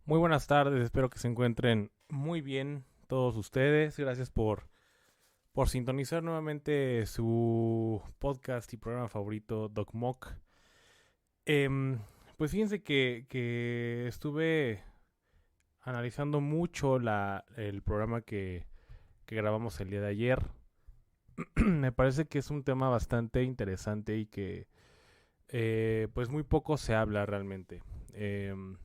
Muy buenas tardes, espero que se encuentren muy bien todos ustedes. Gracias por sintonizar nuevamente su podcast y programa favorito, Doc Mock. Em, pues fíjense que estuve analizando mucho el programa que grabamos el día de ayer. Me parece que es un tema bastante interesante y que pues muy poco se habla realmente. Em,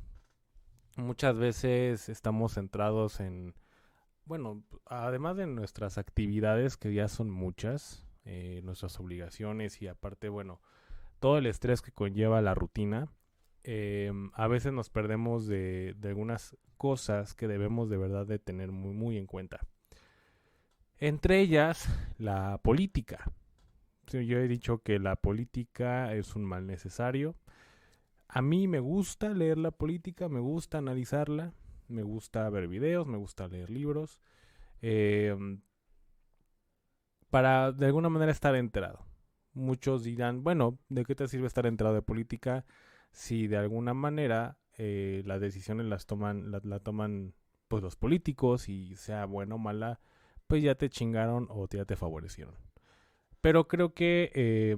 Muchas veces estamos centrados en, bueno, además de nuestras actividades, que ya son muchas, nuestras obligaciones y aparte, bueno, todo el estrés que conlleva la rutina, a veces nos perdemos de algunas cosas que debemos de verdad de tener muy, muy en cuenta. Entre ellas, la política. Sí, yo he dicho que la política es un mal necesario. A mí me gusta leer la política, me gusta analizarla, me gusta ver videos, me gusta leer libros. Eh, para de alguna manera estar enterado. Muchos dirán, bueno, ¿de qué te sirve estar enterado de política si de alguna manera las decisiones la toman pues los políticos y sea buena o mala, pues ya te chingaron o ya te favorecieron? Pero creo que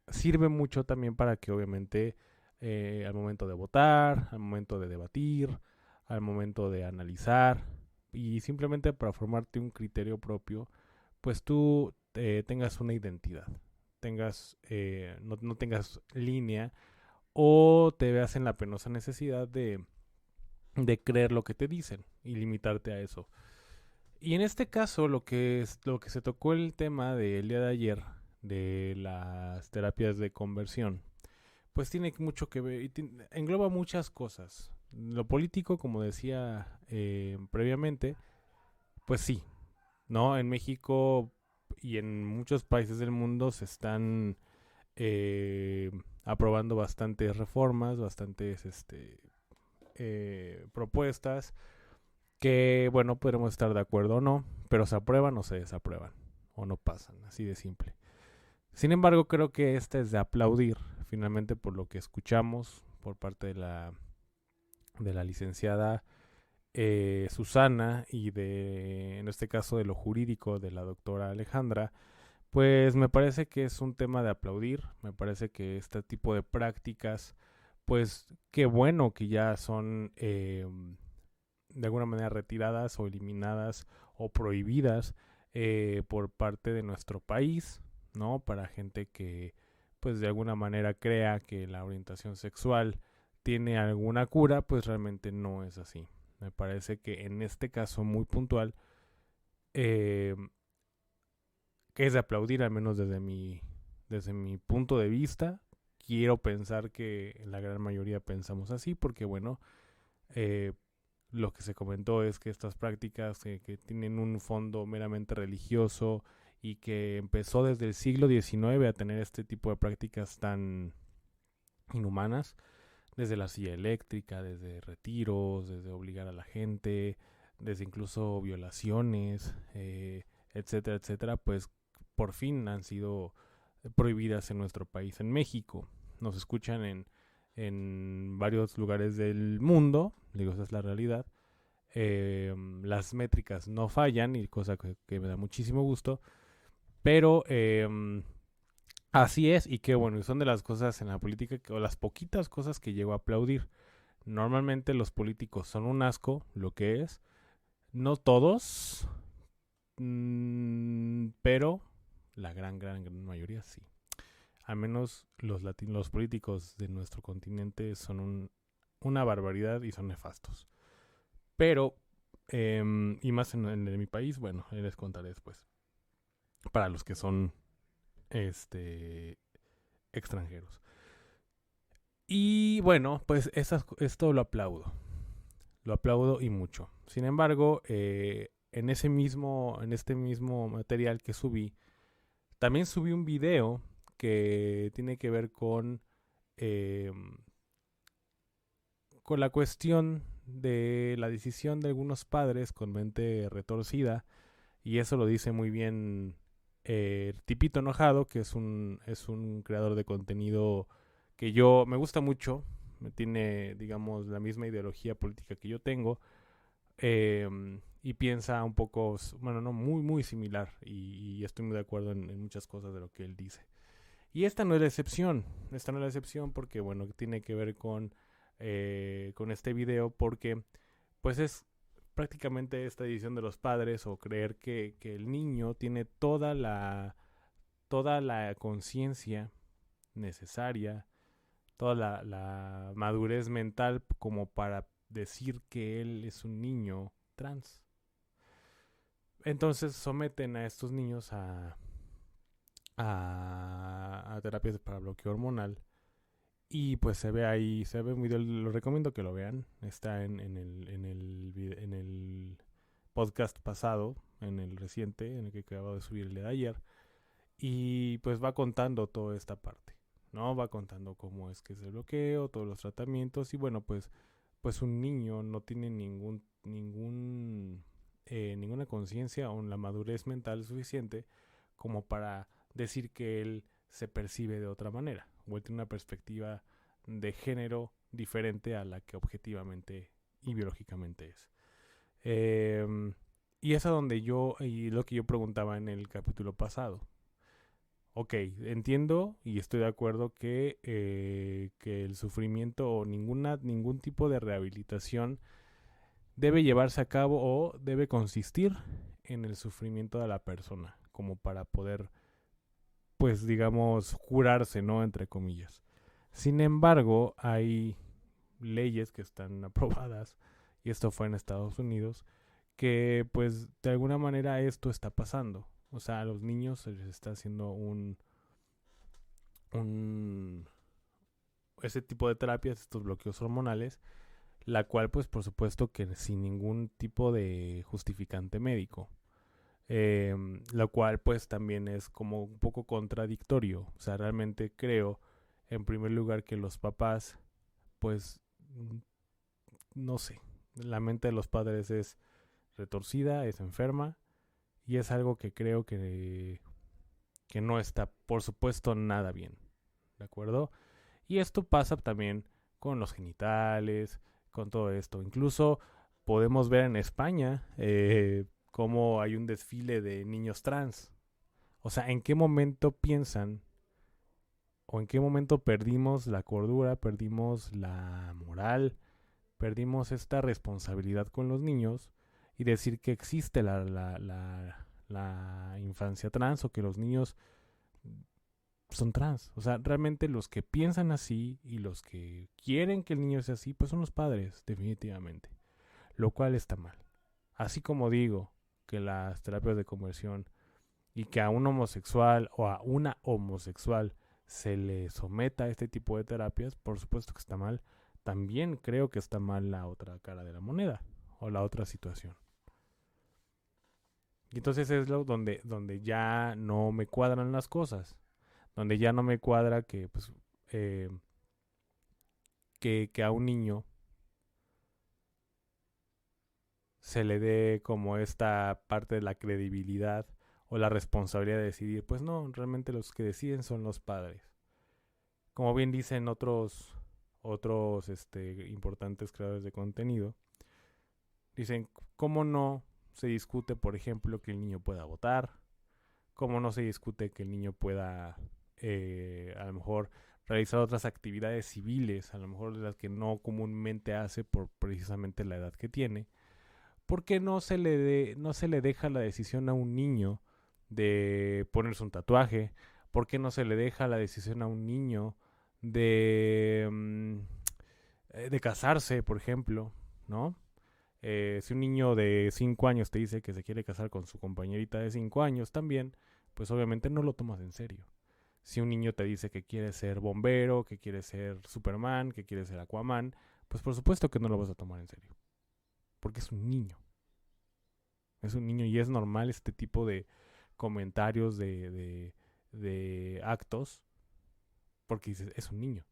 sirve mucho también para que obviamente al momento de votar, al momento de debatir, al momento de analizar y simplemente para formarte un criterio propio, pues tú tengas una identidad, no tengas línea o te veas en la penosa necesidad de creer lo que te dicen y limitarte a eso. Y en este caso, lo que se tocó el tema del día de ayer de las terapias de conversión, pues tiene mucho que ver, y engloba muchas cosas. Lo político, como decía previamente, pues sí, ¿no? En México y en muchos países del mundo se están eh, aprobando bastantes reformas, bastantes propuestas que, bueno, podremos estar de acuerdo o no, pero se aprueban o se desaprueban o no pasan, así de simple. Sin embargo, creo que esta es de aplaudir, finalmente, por lo que escuchamos por parte de la licenciada Susana y en este caso, de lo jurídico de la doctora Alejandra. Pues me parece que es un tema de aplaudir, me parece que este tipo de prácticas, pues qué bueno que ya son de alguna manera retiradas o eliminadas o prohibidas por parte de nuestro país, ¿no? Para gente que pues de alguna manera crea que la orientación sexual tiene alguna cura, pues realmente no es así. Me parece que en este caso muy puntual, eh, que es de aplaudir, al menos desde mi punto de vista. Quiero pensar que la gran mayoría pensamos así, porque bueno, eh, lo que se comentó es que estas prácticas que tienen un fondo meramente religioso y que empezó desde el siglo XIX a tener este tipo de prácticas tan inhumanas, desde la silla eléctrica, desde retiros, desde obligar a la gente, desde incluso violaciones, etcétera, etcétera, pues por fin han sido prohibidas en nuestro país, en México. Nos escuchan en varios lugares del mundo, digo, esa es la realidad. Las métricas no fallan, y cosa que me da muchísimo gusto, pero así es, y qué bueno, y son de las cosas en la política, o las poquitas cosas que llego a aplaudir. Normalmente los políticos son un asco, lo que es, no todos, pero la gran mayoría sí. Al menos los políticos de nuestro continente son una barbaridad y son nefastos. Pero, y más en mi país, bueno, les contaré después. Para los que son este extranjeros. Y bueno, pues esto lo aplaudo y mucho. Sin embargo, en este mismo material que subí, también subí un video que tiene que ver eh, con la cuestión de la decisión de algunos padres con mente retorcida. Y eso lo dice muy bien Tipito Enojado, que es un creador de contenido que yo me gusta mucho. tiene, digamos, la misma ideología política que yo tengo, y piensa un poco, bueno, no, muy, muy similar, y estoy muy de acuerdo en muchas cosas de lo que él dice. Y esta no es la excepción, porque, bueno, tiene que ver con este video, porque, pues es prácticamente esta división de los padres, o creer que el niño tiene toda la conciencia necesaria, toda la madurez mental como para decir que él es un niño trans. Entonces someten a estos niños a terapias para bloqueo hormonal. Y pues se ve ahí, se ve un video, lo recomiendo que lo vean. Está en el podcast pasado, en el reciente, en el que acabo de subir el de ayer. Y pues va contando toda esta parte, ¿no? Va contando cómo es que es el bloqueo, todos los tratamientos. Y bueno, pues un niño no tiene ninguna conciencia o la madurez mental suficiente como para decir que él se percibe de otra manera, o él tiene una perspectiva de género diferente a la que objetivamente y biológicamente es. Y es a donde y lo que yo preguntaba en el capítulo pasado. Ok, entiendo y estoy de acuerdo que el sufrimiento o ningún tipo de rehabilitación debe llevarse a cabo o debe consistir en el sufrimiento de la persona, como para poder, pues digamos, curarse, ¿no? Entre comillas. Sin embargo, hay leyes que están aprobadas, y esto fue en Estados Unidos, que pues de alguna manera esto está pasando. O sea, a los niños se les está haciendo ese tipo de terapias, estos bloqueos hormonales, la cual pues por supuesto que sin ningún tipo de justificante médico. Lo cual pues también es como un poco contradictorio. O sea, realmente creo, en primer lugar, que los papás, pues, no sé, la mente de los padres es retorcida, es enferma, y es algo que creo que no está, por supuesto, nada bien. ¿De acuerdo? Y esto pasa también con los genitales, con todo esto. Incluso podemos ver en España cómo hay un desfile de niños trans. O sea, ¿en qué momento piensan o en qué momento perdimos la cordura, perdimos la moral, perdimos esta responsabilidad con los niños y decir que existe la infancia trans, o que los niños son trans? O sea, realmente los que piensan así y los que quieren que el niño sea así, pues son los padres, definitivamente. Lo cual está mal. Así como digo que las terapias de conversión y que a un homosexual o a una homosexual se le someta a este tipo de terapias, por supuesto que está mal. También creo que está mal la otra cara de la moneda, o la otra situación. Y entonces es donde ya no me cuadran las cosas. Donde ya no me cuadra que, pues, que a un niño se le dé como esta parte de la credibilidad o la responsabilidad de decidir. Pues no, realmente los que deciden son los padres. Como bien dicen otros importantes creadores de contenido, dicen, ¿cómo no se discute, por ejemplo, que el niño pueda votar? ¿Cómo no se discute que el niño pueda, a lo mejor, realizar otras actividades civiles, a lo mejor de las que no comúnmente hace por precisamente la edad que tiene? ¿Por qué no se le deja la decisión a un niño de ponerse un tatuaje? ¿Por qué no se le deja la decisión a un niño de casarse, por ejemplo, ¿no? Si un niño de 5 años te dice que se quiere casar con su compañerita de 5 años también, pues obviamente no lo tomas en serio. Si un niño te dice que quiere ser bombero, que quiere ser Superman, que quiere ser Aquaman, pues por supuesto que no lo vas a tomar en serio. Porque es un niño. Es un niño y es normal este tipo de comentarios, de actos, porque dices, es un niño.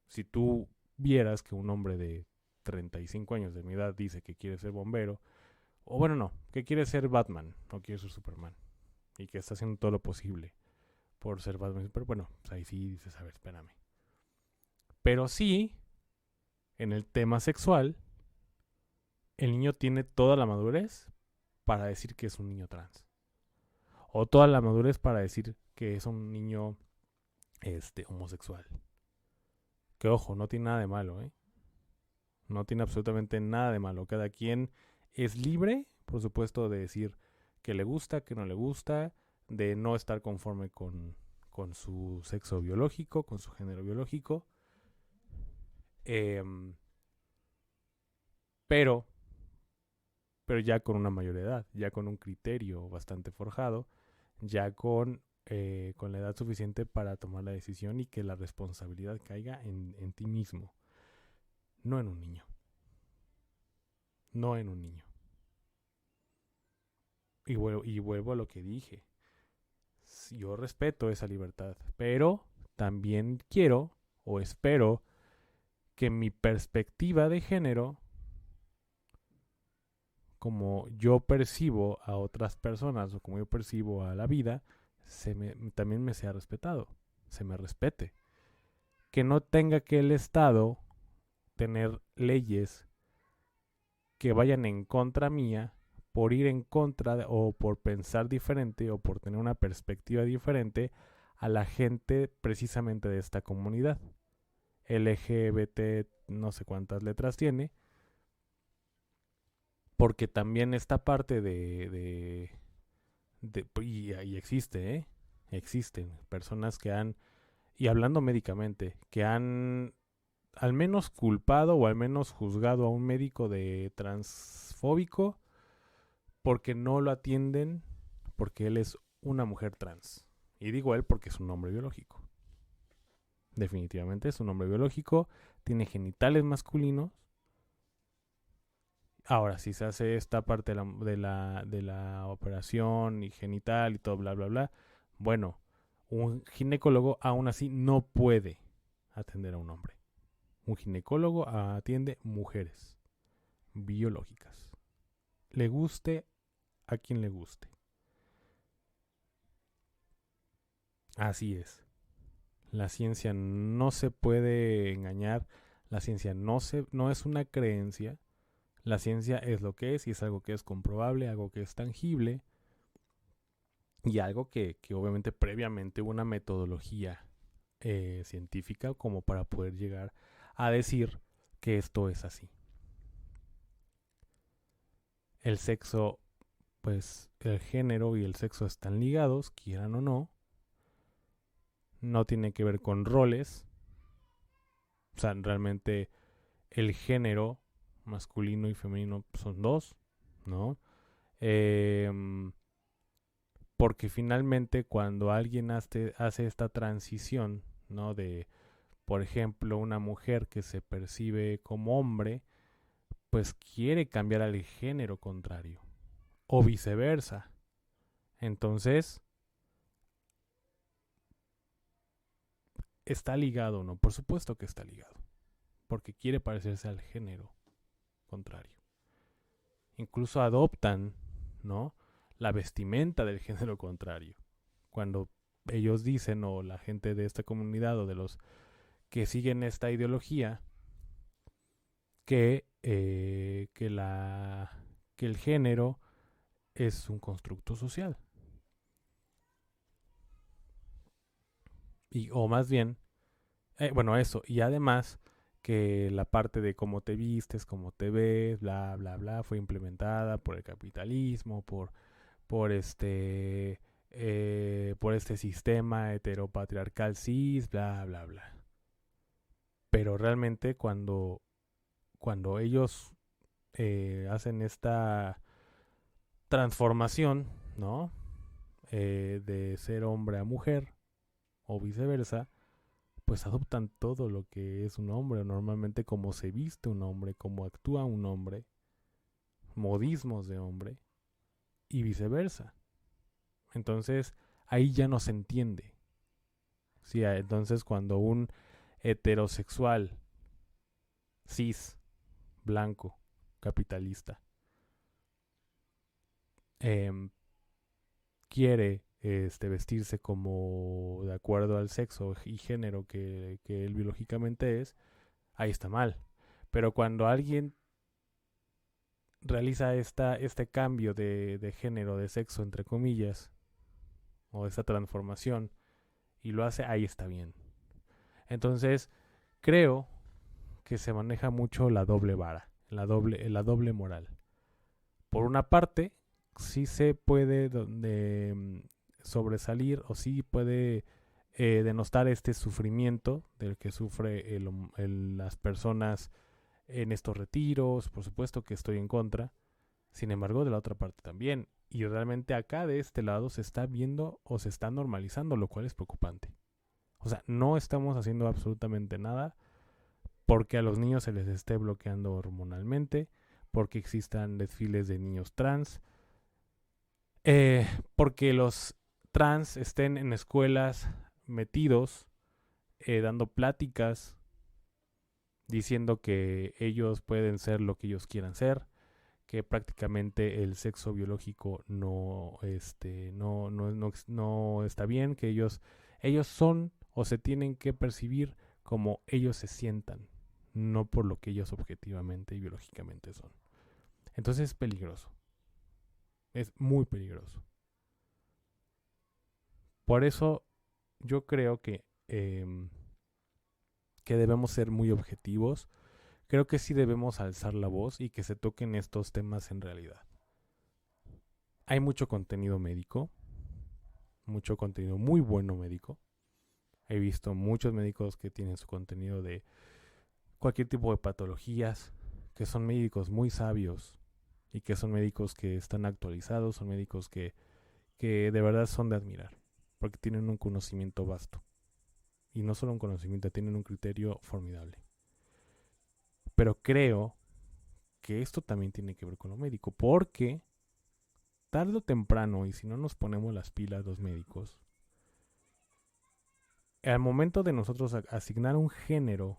Si tú vieras que un hombre de 35 años de mi edad dice que quiere ser bombero, o bueno, no, que quiere ser Batman, o quiere ser Superman, y que está haciendo todo lo posible por ser Batman, pero bueno, pues ahí sí dices, a ver, espérame. Pero sí, en el tema sexual, el niño tiene toda la madurez para decir que es un niño trans. O toda la madurez para decir que es un niño homosexual. Que ojo, no tiene nada de malo, ¿eh? No tiene absolutamente nada de malo. Cada quien es libre, por supuesto, de decir que le gusta, que no le gusta, de no estar conforme con su sexo biológico, con su género biológico. Em, pero, pero ya con una mayor edad, ya con un criterio bastante forjado, ya con la edad suficiente para tomar la decisión y que la responsabilidad caiga en ti mismo, no en un niño. No en un niño. Y vuelvo a lo que dije. Yo respeto esa libertad, pero también quiero o espero que mi perspectiva de género, como yo percibo a otras personas o como yo percibo a la vida, también me sea respetado, se me respete. Que no tenga que el Estado tener leyes que vayan en contra mía por ir en contra o por pensar diferente o por tener una perspectiva diferente a la gente precisamente de esta comunidad. LGBT, no sé cuántas letras tiene, porque también esta parte y existe, ¿eh? Existen personas que han, y hablando médicamente, que han al menos culpado o al menos juzgado a un médico de transfóbico porque no lo atienden porque él es una mujer trans. Y digo él porque es un hombre biológico. Definitivamente es un hombre biológico, tiene genitales masculinos. Ahora, si se hace esta parte de la operación y genital y todo, bla, bla, bla, bueno, un ginecólogo aún así no puede atender a un hombre. Un ginecólogo atiende mujeres biológicas. Le guste a quien le guste. Así es. La ciencia no se puede engañar. La ciencia no es una creencia. La ciencia es lo que es y es algo que es comprobable, algo que es tangible y algo que obviamente previamente hubo una metodología científica como para poder llegar a decir que esto es así. El sexo, pues el género y el sexo están ligados, quieran o no. No tiene que ver con roles. O sea, realmente el género masculino y femenino son dos, ¿no? Eh, porque finalmente cuando alguien hace esta transición, ¿no? De, por ejemplo, una mujer que se percibe como hombre, pues quiere cambiar al género contrario. O viceversa. Entonces, ¿está ligado o no? Por supuesto que está ligado. Porque quiere parecerse al género contrario. Incluso adoptan, ¿no? La vestimenta del género contrario. Cuando ellos dicen, o la gente de esta comunidad, o de los que siguen esta ideología, que el género es un constructo social. O más bien, bueno, eso. Y además que la parte de cómo te vistes, cómo te ves, bla, bla, bla, fue implementada por el capitalismo, por por este sistema heteropatriarcal cis, bla, bla, bla. Pero realmente cuando ellos hacen esta transformación, ¿no? De ser hombre a mujer o viceversa, pues adoptan todo lo que es un hombre, normalmente cómo se viste un hombre, cómo actúa un hombre, modismos de hombre y viceversa. Entonces ahí ya no se entiende. Sí, entonces cuando un heterosexual, cis, blanco, capitalista, eh, quiere vestirse como de acuerdo al sexo y género que él biológicamente es, ahí está mal. Pero cuando alguien realiza este cambio de género, de sexo, entre comillas, o esta transformación, y lo hace, ahí está bien. Entonces, creo que se maneja mucho la doble vara, la doble moral. Por una parte, sí se puede sobresalir o sí puede denostar este sufrimiento del que sufre las personas en estos retiros. Por supuesto que estoy en contra. Sin embargo, de la otra parte también. Y realmente acá de este lado se está viendo o se está normalizando, lo cual es preocupante. O sea, no estamos haciendo absolutamente nada porque a los niños se les esté bloqueando hormonalmente, porque existan desfiles de niños trans, porque los trans estén en escuelas metidos, dando pláticas, diciendo que ellos pueden ser lo que ellos quieran ser, que prácticamente el sexo biológico no está bien, que ellos son o se tienen que percibir como ellos se sientan, no por lo que ellos objetivamente y biológicamente son. Entonces es peligroso. Es muy peligroso. Por eso yo creo que debemos ser muy objetivos. Creo que sí debemos alzar la voz y que se toquen estos temas en realidad. Hay mucho contenido médico, mucho contenido muy bueno médico. He visto muchos médicos que tienen su contenido de cualquier tipo de patologías, que son médicos muy sabios y que son médicos que están actualizados, son médicos que de verdad son de admirar, porque tienen un conocimiento vasto. Y no solo un conocimiento, tienen un criterio formidable. Pero creo que esto también tiene que ver con lo médico, porque tarde o temprano, y si no nos ponemos las pilas los médicos, al momento de nosotros asignar un género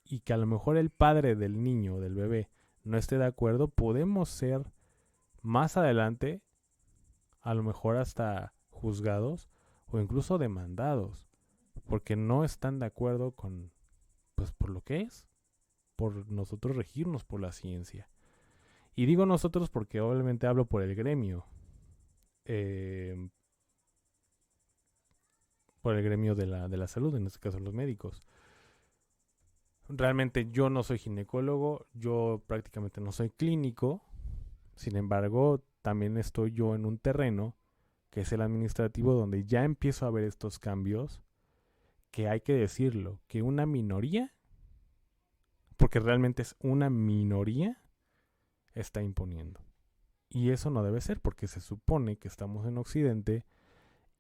y que a lo mejor el padre del niño, del bebé, no esté de acuerdo, podemos ser más adelante, a lo mejor hasta juzgados o incluso demandados, porque no están de acuerdo con, pues por lo que es, por nosotros regirnos por la ciencia. Y digo nosotros porque obviamente hablo por el gremio, eh, por el gremio de la salud, en este caso los médicos. Realmente yo no soy ginecólogo, yo prácticamente no soy clínico, sin embargo, también estoy yo en un terreno que es el administrativo donde ya empiezo a ver estos cambios que hay que decirlo, que una minoría, porque realmente es una minoría, está imponiendo. Y eso no debe ser porque se supone que estamos en Occidente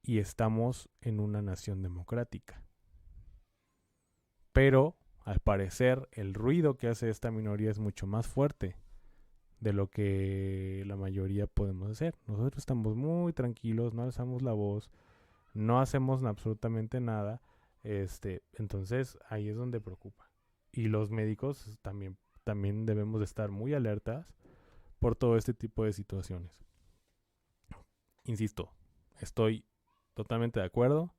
y estamos en una nación democrática. Pero, al parecer, el ruido que hace esta minoría es mucho más fuerte de lo que la mayoría podemos hacer. Nosotros estamos muy tranquilos, no alzamos la voz, no hacemos absolutamente nada. Entonces, ahí es donde preocupa. Y los médicos también debemos de estar muy alertas por todo este tipo de situaciones. Insisto, estoy totalmente de acuerdo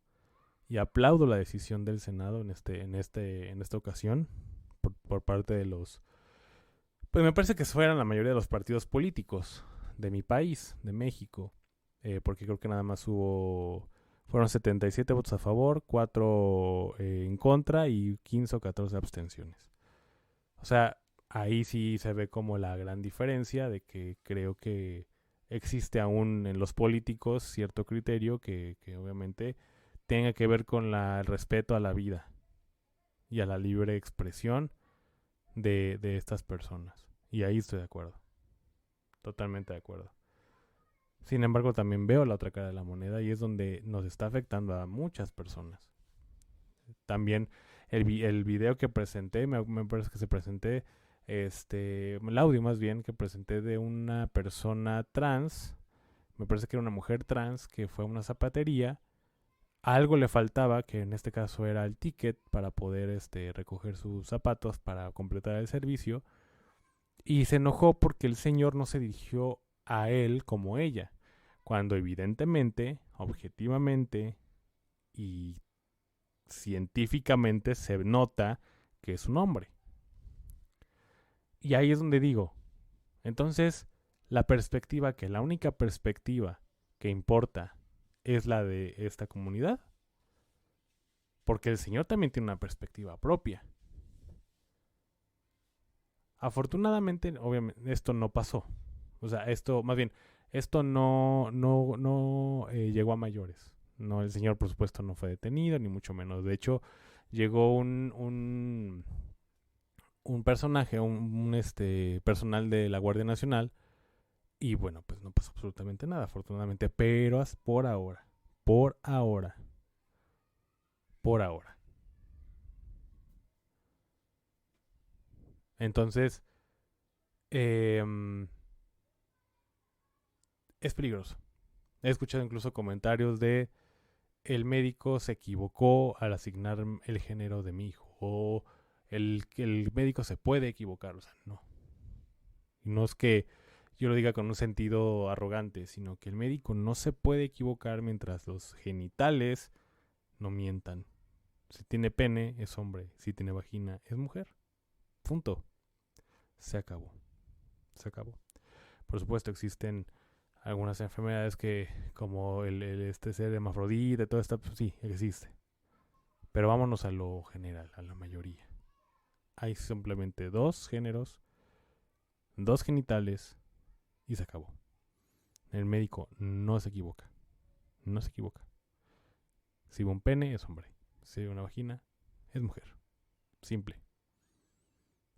y aplaudo la decisión del Senado en esta ocasión por parte de los, pues me parece que fueran la mayoría de los partidos políticos de mi país, de México, porque creo que nada más fueron 77 votos a favor, 4 en contra y 15 o 14 abstenciones. O sea, ahí sí se ve como la gran diferencia de que creo que existe aún en los políticos cierto criterio que obviamente tenga que ver con el respeto a la vida y a la libre expresión de estas personas. Y ahí estoy de acuerdo. Totalmente de acuerdo. Sin embargo, también veo la otra cara de la moneda y es donde nos está afectando a muchas personas. También el video que presenté, me parece que se presenté, el audio más bien que presenté de una persona trans, me parece que era una mujer trans que fue a una zapatería. Algo le faltaba, que en este caso era el ticket para poder recoger sus zapatos para completar el servicio. Y se enojó porque el señor no se dirigió a él como ella, cuando evidentemente, objetivamente y científicamente se nota que es un hombre. Y ahí es donde digo, entonces la perspectiva, que la única perspectiva que importa es la de esta comunidad, porque el Señor también tiene una perspectiva propia. Afortunadamente, obviamente, esto no pasó. O sea, esto, más bien, esto no llegó a mayores. No, el Señor, por supuesto, no fue detenido, ni mucho menos. De hecho, llegó un personaje, personal de la Guardia Nacional, y bueno, pues no pasó absolutamente nada, afortunadamente, pero por ahora, por ahora, por ahora. Entonces, em, es peligroso. He escuchado incluso comentarios de el médico se equivocó al asignar el género de mi hijo, o el médico se puede equivocar, o sea, no. Y no es que yo lo diga con un sentido arrogante, sino que el médico no se puede equivocar mientras los genitales no mientan. Si tiene pene, es hombre. Si tiene vagina, es mujer. Punto. Se acabó. Se acabó. Por supuesto, existen algunas enfermedades que, como este ser hermafrodita, todo esto, pues sí, existe. Pero vámonos a lo general, a la mayoría. Hay simplemente dos géneros, dos genitales y se acabó. El médico no se equivoca. No se equivoca. Si ve un pene, es hombre. Si ve una vagina, es mujer. Simple.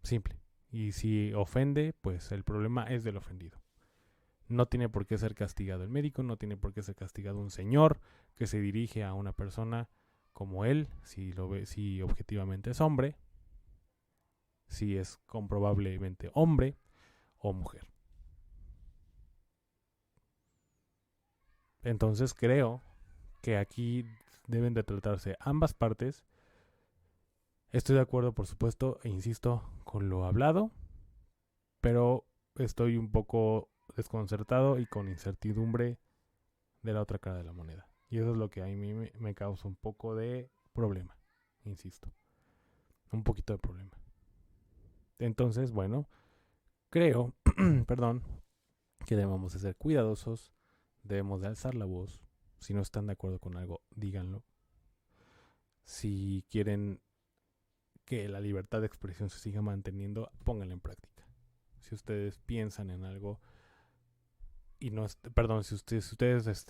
Simple. Y si ofende, pues el problema es del ofendido. No tiene por qué ser castigado el médico, no tiene por qué ser castigado un señor que se dirige a una persona como él, si lo ve, si objetivamente es hombre, si es comprobablemente hombre o mujer. Entonces creo que aquí deben de tratarse ambas partes. Estoy de acuerdo, por supuesto, e insisto, con lo hablado, pero estoy un poco desconcertado y con incertidumbre de la otra cara de la moneda. Y eso es lo que a mí me causa un poco de problema, insisto. Un poquito de problema. Entonces, bueno, creo, perdón, que debemos de ser cuidadosos, debemos de alzar la voz. Si no están de acuerdo con algo, díganlo. Si quieren que la libertad de expresión se siga manteniendo, pónganla en práctica. Si ustedes piensan en algo y no, perdón, si ustedes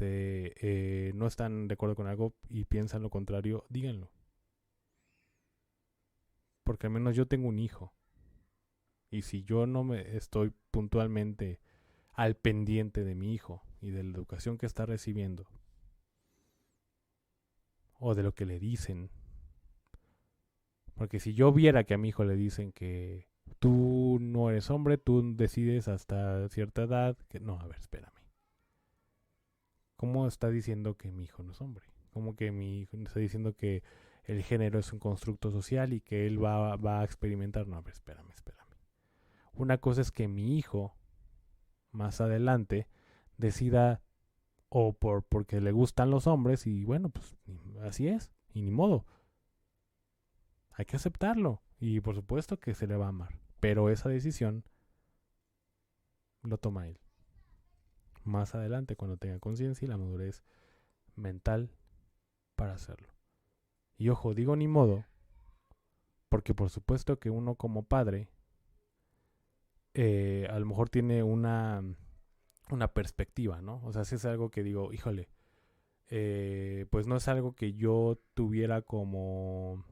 no están de acuerdo con algo y piensan lo contrario, díganlo. Porque al menos yo tengo un hijo. Y si yo no me estoy puntualmente al pendiente de mi hijo y de la educación que está recibiendo, o de lo que le dicen, porque si yo viera que a mi hijo le dicen que tú no eres hombre, tú decides hasta cierta edad, que no, a ver, espérame. ¿Cómo está diciendo que mi hijo no es hombre? ¿Cómo que mi hijo está diciendo que el género es un constructo social y que él va a experimentar? No, a ver, espérame. Una cosa es que mi hijo más adelante decida o porque le gustan los hombres y bueno, pues así es y ni modo. Hay que aceptarlo y por supuesto que se le va a amar, pero esa decisión lo toma él. Más adelante cuando tenga conciencia y la madurez mental para hacerlo. Y ojo, digo ni modo, porque por supuesto que uno como padre a lo mejor tiene una perspectiva, ¿no? O sea, si es algo que digo, híjole, pues no es algo que yo tuviera como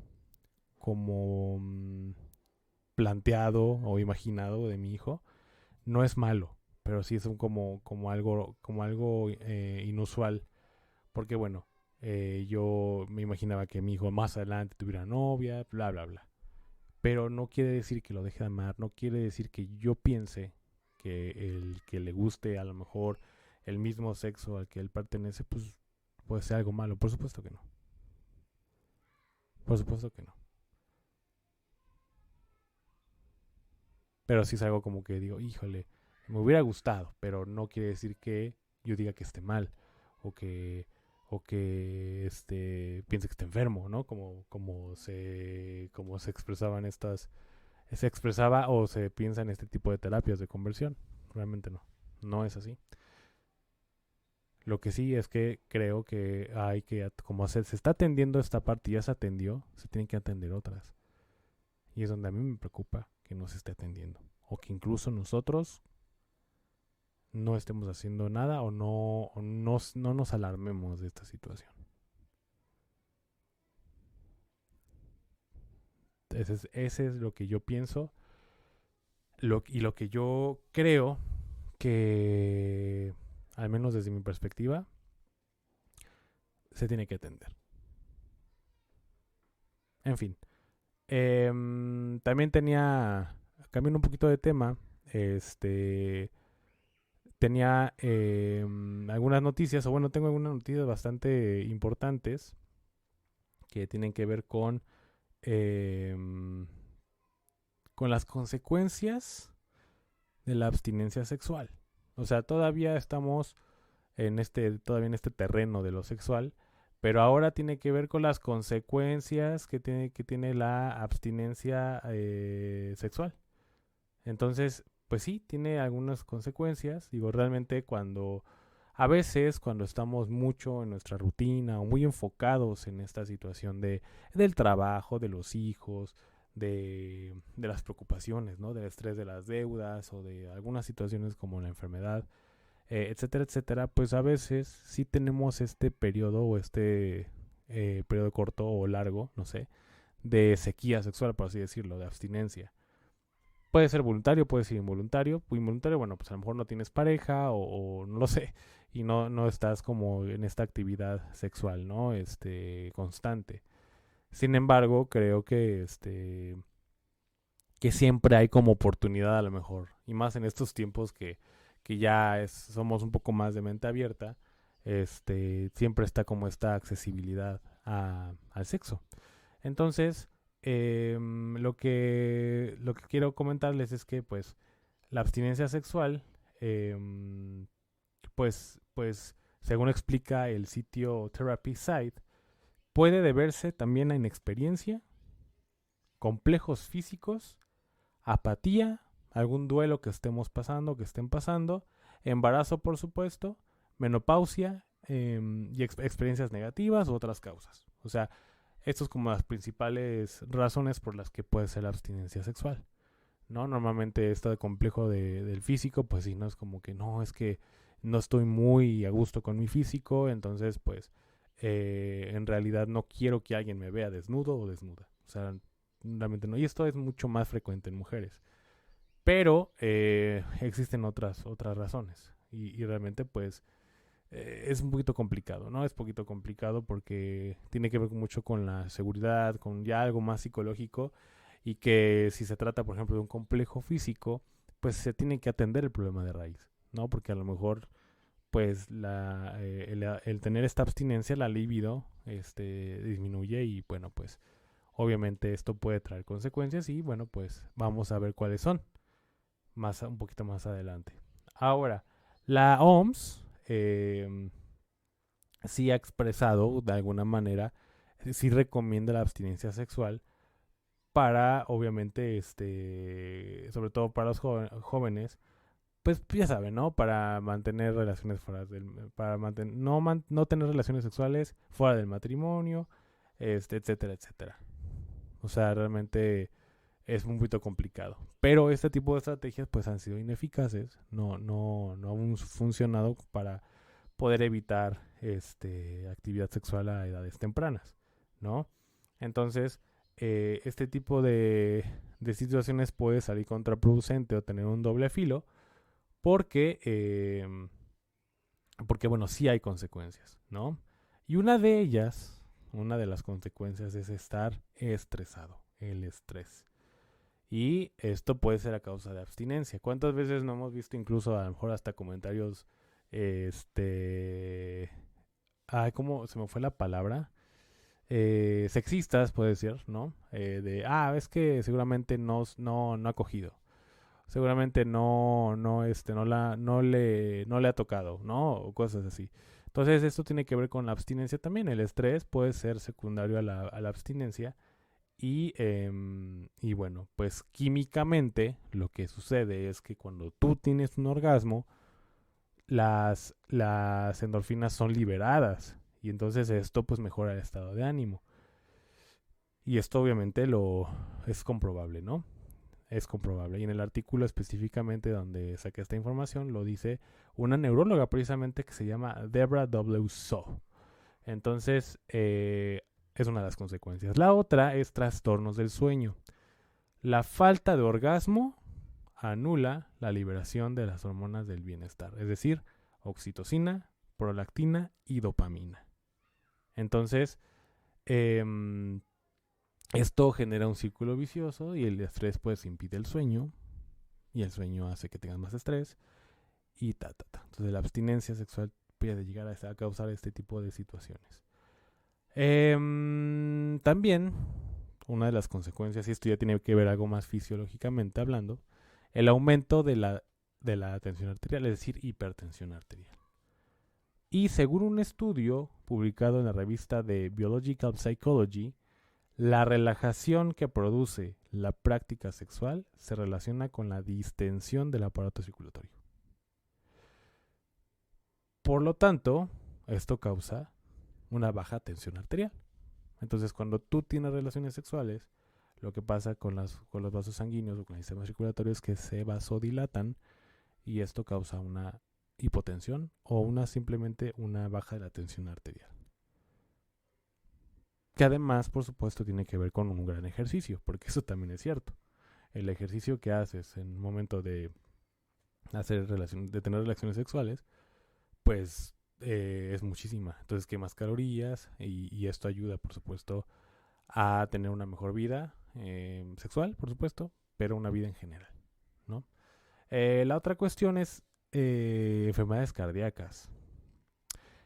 planteado o imaginado de mi hijo. No es malo, pero sí es como algo inusual. Porque bueno, yo me imaginaba que mi hijo más adelante tuviera novia, bla, bla, bla. Pero no quiere decir que lo deje de amar, no quiere decir que yo piense que el que le guste a lo mejor el mismo sexo al que él pertenece, pues puede ser algo malo. Por supuesto que no. Por supuesto que no. Pero sí es algo como que digo, híjole, me hubiera gustado, pero no quiere decir que yo diga que esté mal o que o que piense que está enfermo, ¿no? Como se expresaban se expresaba o se piensa en este tipo de terapias de conversión. Realmente no es así. Lo que sí es que creo que hay que, como se está atendiendo esta parte y ya se atendió, se tienen que atender otras. Y es donde a mí me preocupa que no se esté atendiendo. O que incluso nosotros no estemos haciendo nada no nos alarmemos de esta situación. Ese es lo que yo pienso y lo que yo creo que, al menos desde mi perspectiva, se tiene que atender. En fin. También cambiando un poquito de tema, tenía algunas noticias, o bueno, tengo algunas noticias bastante importantes que tienen que ver con las consecuencias de la abstinencia sexual. O sea, todavía estamos todavía en este terreno de lo sexual, pero ahora tiene que ver con las consecuencias que tiene la abstinencia sexual. Entonces, pues sí, tiene algunas consecuencias. Digo, realmente a veces cuando estamos mucho en nuestra rutina o muy enfocados en esta situación del trabajo, de los hijos, de las preocupaciones, ¿no? Del estrés de las deudas o de algunas situaciones como la enfermedad, etcétera, etcétera, pues a veces sí tenemos este periodo o periodo corto o largo, no sé, de sequía sexual, por así decirlo, de abstinencia. Puede ser voluntario, puede ser involuntario. Involuntario, bueno, pues a lo mejor no tienes pareja o no lo sé, y no estás como en esta actividad sexual, ¿no? Constante. Sin embargo, creo que siempre hay como oportunidad a lo mejor, y más en estos tiempos que ya somos un poco más de mente abierta, siempre está como esta accesibilidad al sexo. Entonces, lo que quiero comentarles es que pues la abstinencia sexual, pues según explica el sitio Therapy Site, puede deberse también a inexperiencia, complejos físicos, apatía, algún duelo que estemos pasando, que estén pasando, embarazo por supuesto, menopausia y experiencias negativas u otras causas. O sea, estas son como las principales razones por las que puede ser la abstinencia sexual, ¿no? Normalmente esto de complejo del físico, pues sí, no es como que no, es que no estoy muy a gusto con mi físico, entonces pues en realidad no quiero que alguien me vea desnudo o desnuda. O sea, realmente no. Y esto es mucho más frecuente en mujeres. Pero existen otras razones. Y realmente pues es un poquito complicado, ¿no? Es un poquito complicado porque tiene que ver mucho con la seguridad, con ya algo más psicológico y que si se trata, por ejemplo, de un complejo físico, pues se tiene que atender el problema de raíz, ¿no? Porque a lo mejor, pues, el tener esta abstinencia, la libido, disminuye y, bueno, pues, obviamente esto puede traer consecuencias y, bueno, pues, vamos a ver cuáles son un poquito más adelante. Ahora, la OMS sí ha expresado de alguna manera, sí recomienda la abstinencia sexual para, obviamente, sobre todo para los jóvenes, pues ya saben, ¿no? Para mantener relaciones para no tener relaciones sexuales fuera del matrimonio, etcétera, etcétera. O sea, realmente es un poquito complicado. Pero este tipo de estrategias pues han sido ineficaces, no han funcionado para poder evitar actividad sexual a edades tempranas, ¿no? Entonces, este tipo de situaciones puede salir contraproducente o tener un doble filo porque bueno, sí hay consecuencias, ¿no? Y una de las consecuencias es estar estresado, el estrés. Y esto puede ser a causa de abstinencia. ¿Cuántas veces no hemos visto incluso a lo mejor hasta comentarios, ay, ¿cómo se me fue la palabra? Sexistas, puede ser, ¿no? Es que seguramente no ha cogido. Seguramente no le ha tocado, ¿no? O cosas así. Entonces esto tiene que ver con la abstinencia también. El estrés puede ser secundario a la abstinencia y bueno, pues químicamente lo que sucede es que cuando tú tienes un orgasmo, las endorfinas son liberadas y entonces esto pues mejora el estado de ánimo. Y esto obviamente lo es comprobable, ¿no? Es comprobable. Y en el artículo específicamente donde saqué esta información lo dice una neuróloga precisamente que se llama Deborah W. So. Entonces, es una de las consecuencias. La otra es trastornos del sueño. La falta de orgasmo anula la liberación de las hormonas del bienestar, es decir, oxitocina, prolactina y dopamina. Entonces, esto genera un círculo vicioso y el estrés pues impide el sueño y el sueño hace que tengas más estrés y ta. Entonces la abstinencia sexual puede llegar a causar este tipo de situaciones. También una de las consecuencias, y esto ya tiene que ver algo más fisiológicamente hablando, el aumento de la tensión arterial, es decir, hipertensión arterial. Y según un estudio publicado en la revista de Biological Psychology, la relajación que produce la práctica sexual se relaciona con la distensión del aparato circulatorio. Por lo tanto, esto causa una baja tensión arterial. Entonces, cuando tú tienes relaciones sexuales, lo que pasa con los vasos sanguíneos o con el sistema circulatorio es que se vasodilatan y esto causa una hipotensión o simplemente una baja de la tensión arterial. Que además, por supuesto, tiene que ver con un gran ejercicio, porque eso también es cierto. El ejercicio que haces en el momento de de tener relaciones sexuales, pues es muchísima. Entonces quemas calorías y esto ayuda, por supuesto, a tener una mejor vida sexual, por supuesto, pero una vida en general, ¿no? La otra cuestión es enfermedades cardíacas.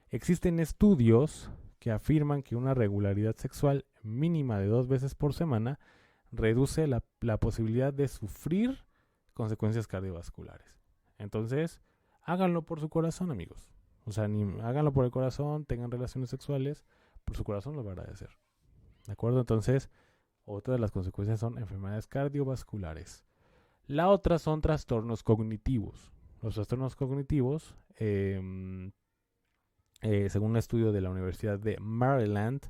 Existen estudios que afirman que una regularidad sexual mínima de 2 veces por semana reduce la posibilidad de sufrir consecuencias cardiovasculares. Entonces, háganlo por su corazón, amigos. O sea, háganlo por el corazón, tengan relaciones sexuales, por su corazón lo va a agradecer. ¿De acuerdo? Entonces, otra de las consecuencias son enfermedades cardiovasculares. La otra son trastornos cognitivos. Los trastornos cognitivos, según un estudio de la Universidad de Maryland,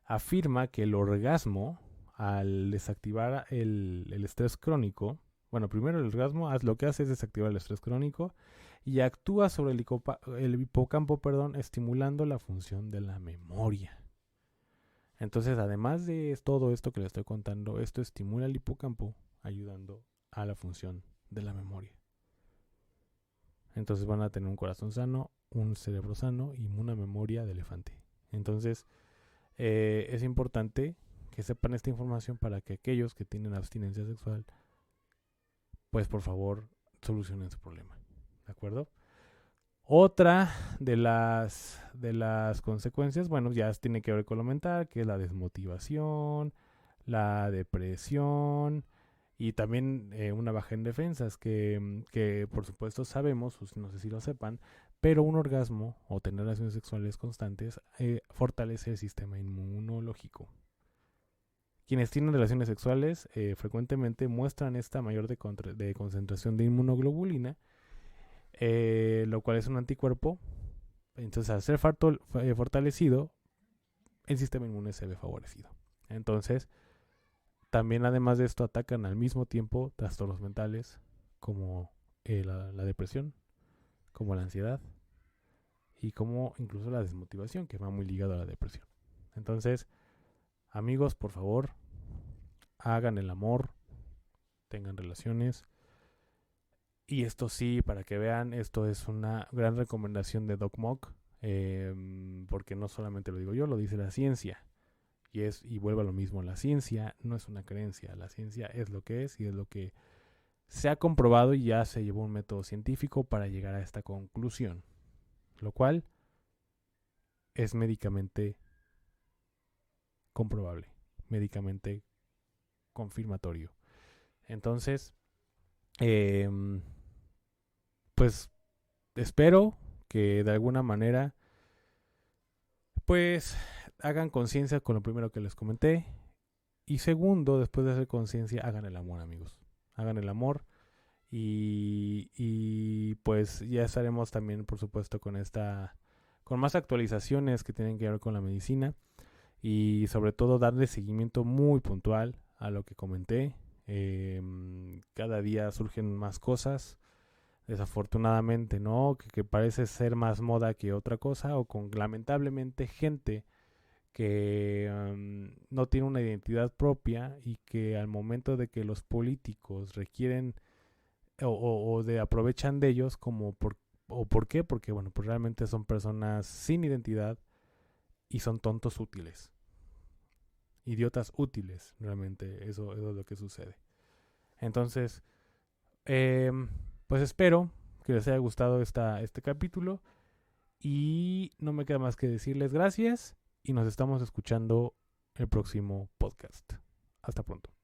afirma que el orgasmo, al desactivar el estrés crónico, bueno, primero el orgasmo lo que hace es desactivar el estrés crónico y actúa sobre el hipocampo, estimulando la función de la memoria. Entonces, además de todo esto que les estoy contando, esto estimula el hipocampo, ayudando a la función de la memoria. Entonces van a tener un corazón sano, un cerebro sano y una memoria de elefante. Entonces, es importante que sepan esta información para que aquellos que tienen abstinencia sexual, pues por favor, solucionen su problema. ¿De acuerdo? Otra de las consecuencias, bueno, ya tiene que ver con lo mental, que es la desmotivación, la depresión y también una baja en defensas, que por supuesto sabemos, no sé si lo sepan, pero un orgasmo o tener relaciones sexuales constantes fortalece el sistema inmunológico. Quienes tienen relaciones sexuales frecuentemente muestran esta mayor de concentración de inmunoglobulina, lo cual es un anticuerpo. Entonces, al ser fortalecido, el sistema inmune se ve favorecido. Entonces, también además de esto, atacan al mismo tiempo trastornos mentales como la depresión, como la ansiedad y como incluso la desmotivación, que va muy ligado a la depresión. Entonces, amigos, por favor, hagan el amor, tengan relaciones. Y esto sí, para que vean, esto es una gran recomendación de Doc Mock, porque no solamente lo digo yo, lo dice la ciencia. Y vuelve a lo mismo, la ciencia no es una creencia, la ciencia es lo que es y es lo que se ha comprobado y ya se llevó un método científico para llegar a esta conclusión, lo cual es médicamente comprobable, médicamente confirmatorio. Entonces, pues espero que de alguna manera Pues hagan conciencia con lo primero que les comenté. Y segundo, después de hacer conciencia, hagan el amor, amigos. Hagan el amor. Y pues ya estaremos también, por supuesto, con más actualizaciones que tienen que ver con la medicina. Y sobre todo darle seguimiento muy puntual a lo que comenté. Cada día surgen más cosas. Desafortunadamente, ¿no? Que parece ser más moda que otra cosa. O con lamentablemente gente que no tiene una identidad propia y que al momento de que los políticos requieren o de aprovechan de ellos ¿por qué? Porque bueno, pues realmente son personas sin identidad y son tontos útiles. Idiotas útiles, realmente eso es lo que sucede. Entonces, eh, pues espero que les haya gustado este capítulo y no me queda más que decirles gracias y nos estamos escuchando el próximo podcast. Hasta pronto.